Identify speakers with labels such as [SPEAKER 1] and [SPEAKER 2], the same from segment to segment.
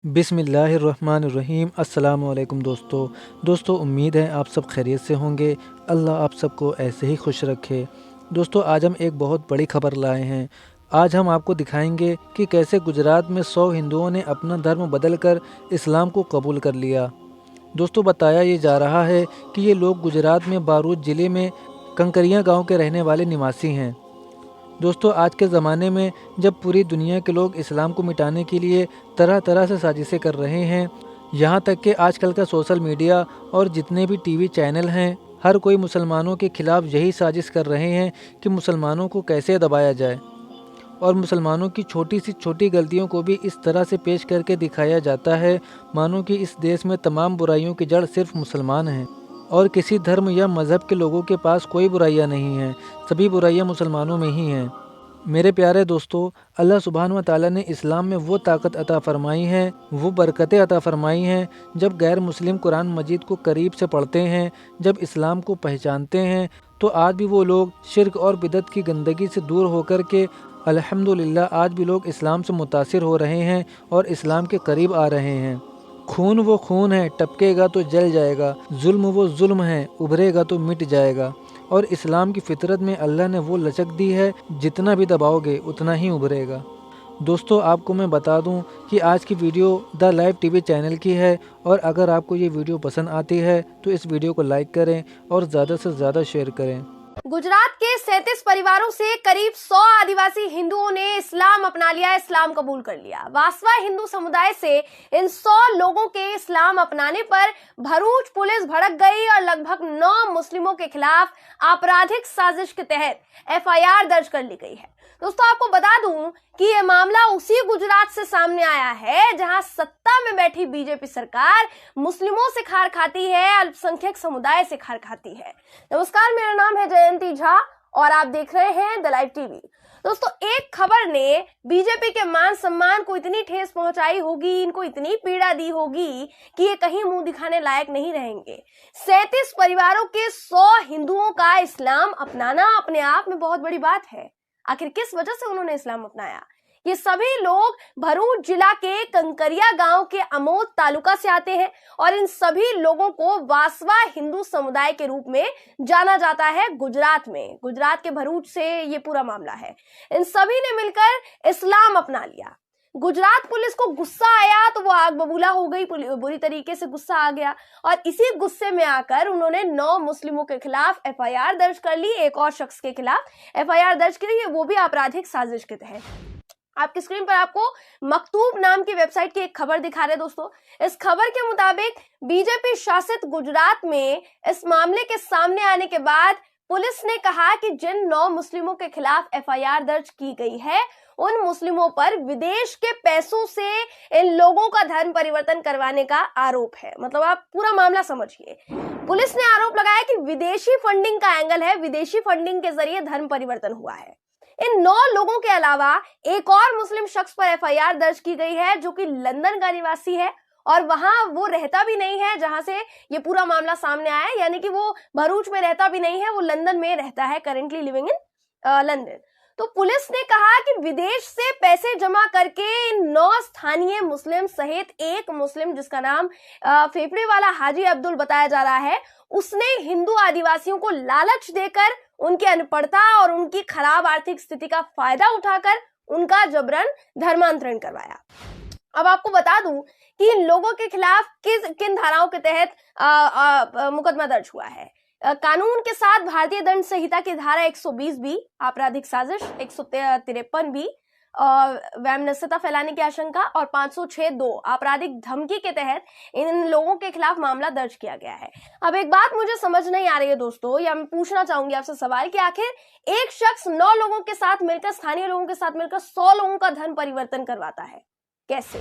[SPEAKER 1] बिस्मिल्लाहिर्रहमानिर्रहीम। अस्सलाम वालेकुम दोस्तों, उम्मीद है आप सब खैरियत से होंगे। अल्लाह आप सबको ऐसे ही खुश रखे। दोस्तों, आज हम एक बहुत बड़ी खबर लाए हैं। आज हम आपको दिखाएंगे कि कैसे गुजरात में 100 हिंदुओं ने अपना धर्म बदलकर इस्लाम को कबूल कर लिया। दोस्तों, बताया ये जा रहा है कि ये लोग गुजरात में बारूद ज़िले में कंकरिया गांव के रहने वाले निवासी हैं। दोस्तों, आज के ज़माने में जब पूरी दुनिया के लोग इस्लाम को मिटाने के लिए तरह तरह से साजिशें कर रहे हैं, यहाँ तक कि आजकल का सोशल मीडिया और जितने भी टीवी चैनल हैं, हर कोई मुसलमानों के ख़िलाफ़ यही साजिश कर रहे हैं कि मुसलमानों को कैसे दबाया जाए और मुसलमानों की छोटी सी छोटी गलतियों को भी इस तरह से पेश करके दिखाया जाता है मानो कि इस देश में तमाम बुराइयों की जड़ सिर्फ मुसलमान हैं और किसी धर्म या मज़हब के लोगों के पास कोई बुराइयां नहीं हैं। सभी बुराइयां मुसलमानों में ही हैं। मेरे प्यारे दोस्तों, अल्लाह सुब्हान व तआला ने इस्लाम में वो ताकत अता फ़रमाई है, वो बरकतें अता फ़रमाई हैं, जब गैर मुस्लिम कुरान मजीद को करीब से पढ़ते हैं, जब इस्लाम को पहचानते हैं, तो आज भी वो लोग शिर्क और बिदत की गंदगी से दूर होकर के अल्हम्दुलिल्लाह आज भी लोग इस्लाम से मुतासिर हो रहे हैं और इस्लाम के करीब आ रहे हैं। खून वो खून है, टपकेगा तो जल जाएगा। जुल्म वो जुल्म है, उभरेगा तो मिट जाएगा। और इस्लाम की फितरत में अल्लाह ने वो लचक दी है, जितना भी दबाओगे उतना ही उभरेगा। दोस्तों, आपको मैं बता दूं कि आज की video the live TV channel की है और अगर आपको ये वीडियो पसंद आती है तो इस वीडियो को लाइक करें और ज़्यादा से ज़्यादा शेयर करें।
[SPEAKER 2] गुजरात के 37 परिवारों से करीब 100 आदिवासी हिंदुओं ने इस्लाम अपना लिया, इस्लाम कबूल कर लिया। वासवा हिंदू समुदाय से इन 100 लोगों के इस्लाम अपनाने पर भरूच पुलिस भड़क गई और लगभग 9 मुस्लिमों के खिलाफ आपराधिक साजिश के तहत एफआईआर दर्ज कर ली गई है। दोस्तों, आपको बता दूं कि ये मामला उसी गुजरात से सामने आया है जहां सत्ता में बैठी बीजेपी सरकार मुस्लिमों से खार खाती है, अल्पसंख्यक समुदाय से खार खाती है। नमस्कार, मेरा नाम है जयंती झा और आप देख रहे हैं द लाइव टीवी। दोस्तों, एक खबर ने बीजेपी के मान सम्मान को इतनी ठेस पहुंचाई होगी, इनको इतनी पीड़ा दी होगी कि ये कहीं मुंह दिखाने लायक नहीं रहेंगे। 37 परिवारों के 100 हिंदुओं का इस्लाम अपनाना अपने आप में बहुत बड़ी बात है। आखिर किस वजह से उन्होंने इस्लाम अपनाया? ये सभी लोग भरूच जिला के कंकरिया गांव के अमोद तालुका से आते हैं और इन सभी लोगों को वासवा हिंदू समुदाय के रूप में जाना जाता है गुजरात में। गुजरात के भरूच से ये पूरा मामला है। इन सभी ने मिलकर इस्लाम अपना लिया। गुजरात पुलिस को गुस्सा आया तो वो आग बबूला हो गई, बुरी तरीके से गुस्सा आ गया और इसी गुस्से में आकर उन्होंने 9 मुस्लिमों के खिलाफ एफआईआर दर्ज कर ली। एक और शख्स के खिलाफ एफआईआर दर्ज की गई, वो भी आपराधिक साजिश के तहत। आपकी स्क्रीन पर आपको मकतूब नाम की वेबसाइट की एक खबर दिखा रहे हैं। दोस्तों, इस खबर के मुताबिक बीजेपी शासित गुजरात में इस मामले के सामने आने के बाद पुलिस ने कहा कि जिन 9 मुस्लिमों के खिलाफ एफआईआर दर्ज की गई है, उन मुस्लिमों पर विदेश के पैसों से इन लोगों का धर्म परिवर्तन करवाने का आरोप है। मतलब आप पूरा मामला समझिए। पुलिस ने आरोप लगाया कि विदेशी फंडिंग का एंगल है, विदेशी फंडिंग के जरिए धर्म परिवर्तन हुआ है। इन 9 लोगों के अलावा एक और मुस्लिम शख्स पर एफआईआर दर्ज की गई है जो कि लंदन का निवासी है और वहां वो रहता भी नहीं है जहां से ये पूरा मामला सामने आया है। यानी कि वो भरूच में रहता भी नहीं है, वो लंदन में रहता है, करेंटली लिविंग इन लंदन। तो पुलिस ने कहा कि विदेश से पैसे जमा करके इन 9 स्थानीय मुस्लिम सहित एक मुस्लिम जिसका नाम फेफड़े वाला हाजी अब्दुल बताया जा रहा है, उसने हिंदू आदिवासियों को लालच देकर उनकी अनपढ़ता और उनकी खराब आर्थिक स्थिति का फायदा उठाकर उनका जबरन धर्मांतरण करवाया। अब आपको बता दूं कि इन लोगों के खिलाफ किन धाराओं के तहत मुकदमा दर्ज हुआ है। कानून के साथ भारतीय दंड संहिता की धारा 120 भी आपराधिक साजिश, 153 भी वैमनस्यता फैलाने की आशंका और 506(2) आपराधिक धमकी के तहत इन लोगों के खिलाफ मामला दर्ज किया गया है। अब एक बात मुझे समझ नहीं आ रही है दोस्तों, या मैं पूछना चाहूंगी आपसे सवाल कि आखिर एक शख्स 9 लोगों के साथ मिलकर, स्थानीय लोगों के साथ मिलकर 100 लोगों का धर्म परिवर्तन करवाता है, कैसे?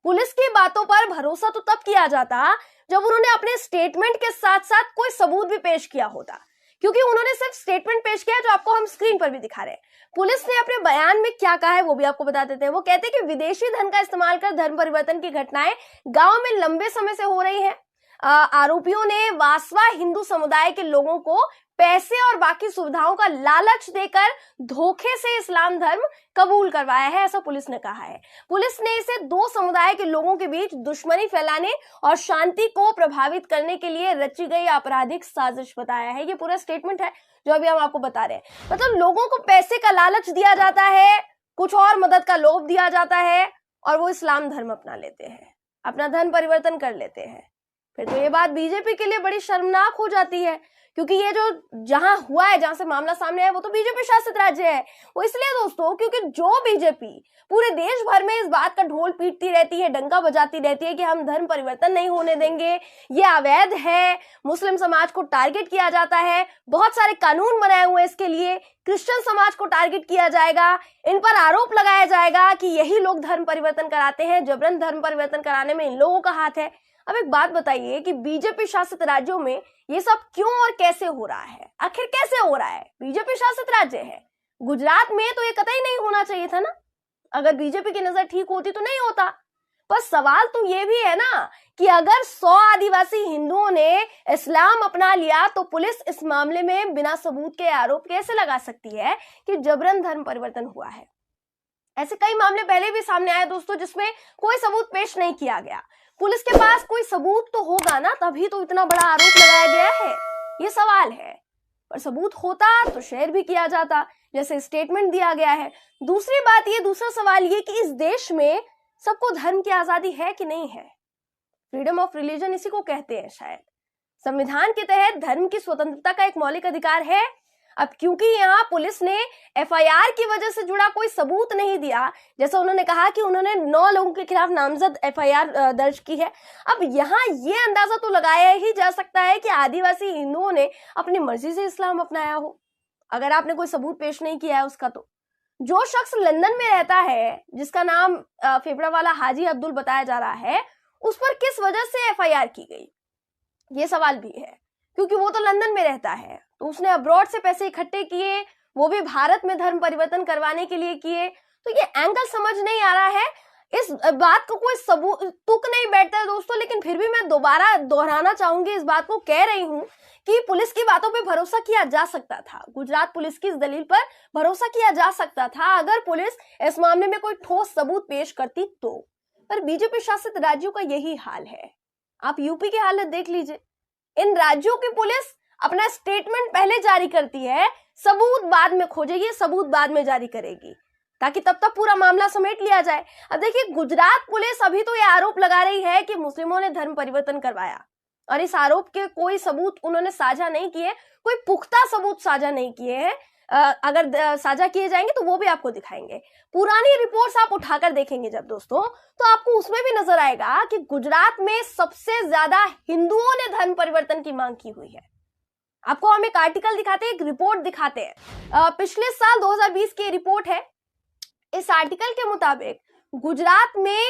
[SPEAKER 2] पुलिस की बातों पर भरोसा तो तब किया जाता जब उन्होंने अपने स्टेटमेंट के साथ साथ कोई सबूत भी पेश किया होता, क्योंकि उन्होंने सिर्फ स्टेटमेंट पेश किया है जो आपको हम स्क्रीन पर भी दिखा रहे हैं। पुलिस ने अपने बयान में क्या कहा है वो भी आपको बता देते हैं। वो कहते हैं कि विदेशी धन का इस्तेमाल कर धर्म परिवर्तन की घटनाएं गांव में लंबे समय से हो रही हैं। आरोपियों ने वासवा हिंदू समुदाय के लोगों को पैसे और बाकी सुविधाओं का लालच देकर धोखे से इस्लाम धर्म कबूल करवाया है, ऐसा पुलिस ने कहा है। पुलिस ने इसे दो समुदाय के लोगों के बीच दुश्मनी फैलाने और शांति को प्रभावित करने के लिए रची गई आपराधिक साजिश बताया है। ये पूरा स्टेटमेंट है जो अभी हम आपको बता रहे हैं। मतलब लोगों को पैसे का लालच दिया जाता है, कुछ और मदद का लोभ दिया जाता है और वो इस्लाम धर्म अपना लेते हैं, अपना धर्म परिवर्तन कर लेते हैं। फिर तो ये बात बीजेपी के लिए बड़ी शर्मनाक हो जाती है, क्योंकि ये जो जहां हुआ है, जहां से मामला सामने आया, वो तो बीजेपी शासित राज्य है। वो इसलिए दोस्तों क्योंकि जो बीजेपी पूरे देश भर में इस बात का ढोल पीटती रहती है, डंका बजाती रहती है कि हम धर्म परिवर्तन नहीं होने देंगे, ये अवैध है, मुस्लिम समाज को टारगेट किया जाता है, बहुत सारे कानून बनाए हुए इसके लिए, क्रिश्चियन समाज को टारगेट किया जाएगा, इन पर आरोप लगाया जाएगा कि यही लोग धर्म परिवर्तन कराते हैं, जबरन धर्म परिवर्तन कराने में इन लोगों का हाथ है। अब एक बात बताइए कि बीजेपी शासित राज्यों में ये सब क्यों और कैसे हो रहा है? आखिर कैसे हो रहा है? बीजेपी शासित राज्य है। गुजरात में तो ये कतई नहीं होना चाहिए था ना, अगर बीजेपी की नजर ठीक होती तो नहीं होता। पर सवाल तो ये भी है ना कि अगर 100 आदिवासी हिंदुओं ने इस्लाम अपना लिया तो पुलिस इस मामले में बिना सबूत के आरोप कैसे लगा सकती है कि जबरन धर्म परिवर्तन हुआ है? ऐसे कई मामले पहले भी सामने आए दोस्तों, जिसमें कोई सबूत पेश नहीं किया गया। पुलिस के पास कोई सबूत तो होगा ना, तभी तो इतना बड़ा आरोप लगाया गया है, ये सवाल है। पर सबूत होता तो शेयर भी किया जाता, जैसे स्टेटमेंट दिया गया है। दूसरी बात ये, दूसरा सवाल ये कि इस देश में सबको धर्म की आजादी है कि नहीं है? फ्रीडम ऑफ रिलीजन इसी को कहते हैं शायद। संविधान के तहत धर्म की स्वतंत्रता का एक मौलिक अधिकार है। अब क्योंकि यहाँ पुलिस ने एफआईआर की वजह से जुड़ा कोई सबूत नहीं दिया, जैसा उन्होंने कहा कि उन्होंने 9 लोगों के खिलाफ नामजद एफआईआर दर्ज की है। अब यहाँ ये अंदाजा तो लगाया ही जा सकता है कि आदिवासी हिंदुओं ने अपनी मर्जी से इस्लाम अपनाया हो, अगर आपने कोई सबूत पेश नहीं किया है उसका। तो जो शख्स लंदन में रहता है, जिसका नाम फेफड़ा वाला हाजी अब्दुल बताया जा रहा है, उस पर किस वजह से एफआईआर की गई, ये सवाल भी है। क्योंकि वो तो लंदन में रहता है, तो उसने अब्रॉड से पैसे इकट्ठे किए, वो भी भारत में धर्म परिवर्तन करवाने के लिए किए। तो ये एंगल समझ नहीं आ रहा है, इस बात को कोई सबूत तुक नहीं बैठता है दोस्तों। लेकिन फिर भी मैं दोबारा दोहराना चाहूंगी, इस बात को कह रही हूं कि पुलिस की बातों पे भरोसा किया जा सकता था, गुजरात पुलिस की इस दलील पर भरोसा किया जा सकता था अगर पुलिस इस मामले में कोई ठोस सबूत पेश करती तो। पर बीजेपी शासित राज्यों का यही हाल है। आप यूपी की हालत देख लीजिए, इन राज्यों की पुलिस अपना स्टेटमेंट पहले जारी करती है, सबूत बाद में खोजेगी, सबूत बाद में जारी करेगी, ताकि तब तक पूरा मामला समेट लिया जाए। अब देखिए, गुजरात पुलिस अभी तो ये आरोप लगा रही है कि मुस्लिमों ने धर्म परिवर्तन करवाया, और इस आरोप के कोई सबूत उन्होंने साझा नहीं किए, कोई पुख्ता सबूत साझा नहीं किए हैं। अगर साझा किए जाएंगे तो वो भी आपको दिखाएंगे। पुरानी रिपोर्ट्स आप उठाकर देखेंगे जब दोस्तों, तो आपको उसमें भी नजर आएगा कि गुजरात में सबसे ज्यादा हिंदुओं ने धर्म परिवर्तन की मांग की हुई है। आपको हम एक आर्टिकल दिखाते हैं, एक रिपोर्ट दिखाते हैं, पिछले साल 2020 की रिपोर्ट है। इस आर्टिकल के मुताबिक गुजरात में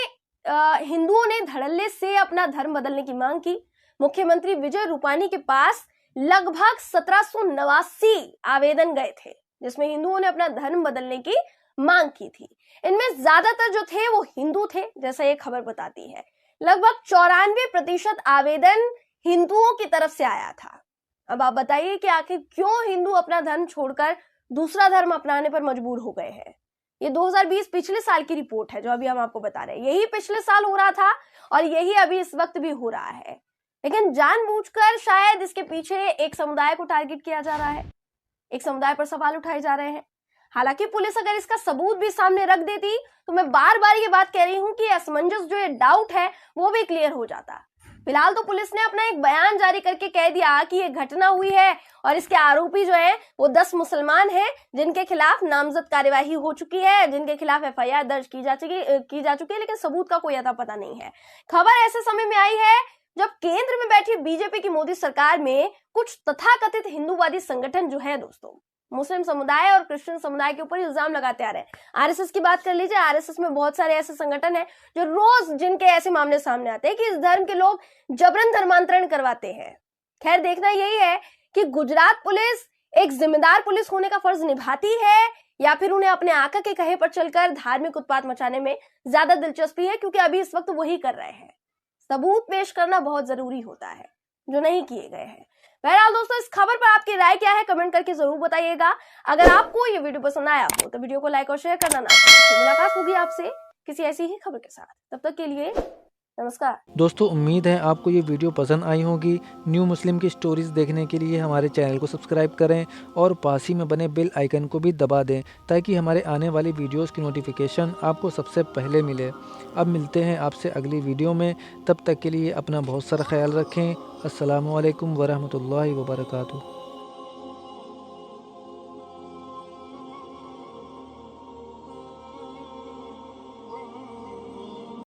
[SPEAKER 2] हिंदुओं ने धड़ल्ले से अपना धर्म बदलने की मांग की। मुख्यमंत्री विजय रूपानी के पास लगभग 1789 आवेदन गए थे, जिसमें हिंदुओं ने अपना धर्म बदलने की मांग की थी। इनमें ज्यादातर जो थे वो हिंदू थे, जैसा ये खबर बताती है। लगभग 94% आवेदन हिंदुओं की तरफ से आया था। अब आप बताइए कि आखिर क्यों हिंदू अपना धर्म छोड़कर दूसरा धर्म अपनाने पर मजबूर हो गए हैं। ये 2020 पिछले साल की रिपोर्ट है जो अभी हम आपको बता रहे हैं। यही पिछले साल हो रहा था और यही अभी इस वक्त भी हो रहा है, लेकिन जानबूझकर शायद इसके पीछे एक समुदाय को टारगेट किया जा रहा है, एक समुदाय पर सवाल उठाए जा रहे हैं। हालांकि पुलिस अगर इसका सबूत भी सामने रख देती तो मैं बार बार ये बात कह रही हूं कि असमंजस जो ये डाउट है वो भी क्लियर हो जाता। फिलहाल तो पुलिस ने अपना एक बयान जारी करके कह दिया कि ये घटना हुई है और इसके आरोपी जो है वो 10 मुसलमान हैं, जिनके खिलाफ नामजद कार्यवाही हो चुकी है, जिनके खिलाफ एफआईआर दर्ज की जा चुकी है, लेकिन सबूत का कोई अता पता नहीं है। खबर ऐसे समय में आई है जब केंद्र में बैठी बीजेपी की मोदी सरकार में कुछ तथाकथित हिंदूवादी संगठन जो है दोस्तों, मुस्लिम समुदाय और क्रिश्चियन समुदाय के ऊपर इल्जाम लगाते आ रहे हैं। आरएसएस की बात कर लीजिए, आरएसएस में बहुत सारे ऐसे संगठन हैं जो रोज जिनके ऐसे मामले सामने आते हैं कि इस धर्म के लोग जबरन धर्मांतरण करवाते हैं। खैर, देखना यही है कि गुजरात पुलिस एक जिम्मेदार पुलिस होने का फर्ज निभाती है या फिर उन्हें अपने आका के कहे पर चलकर धार्मिक उत्पात मचाने में ज्यादा दिलचस्पी है, क्योंकि अभी इस वक्त वही कर रहे हैं। सबूत पेश करना बहुत जरूरी होता है, जो नहीं किए गए हैं। बहरहाल दोस्तों, इस खबर पर आपकी राय क्या है कमेंट करके जरूर बताइएगा। अगर आपको ये वीडियो पसंद आया हो तो वीडियो को लाइक और शेयर करना ना भूलें। तो मुलाकात होगी आपसे किसी ऐसी ही खबर के साथ, तब तक के लिए नमस्कार।
[SPEAKER 1] दोस्तों उम्मीद है आपको ये वीडियो पसंद आई होगी। न्यू मुस्लिम की स्टोरीज़ देखने के लिए हमारे चैनल को सब्सक्राइब करें और पास ही में बने बेल आइकन को भी दबा दें ताकि हमारे आने वाली वीडियोस की नोटिफिकेशन आपको सबसे पहले मिले। अब मिलते हैं आपसे अगली वीडियो में, तब तक के लिए अपना बहुत सारा ख्याल रखें। अस्सलामु अलैकुम वरहमतुल्लाहि वबरकातुहू।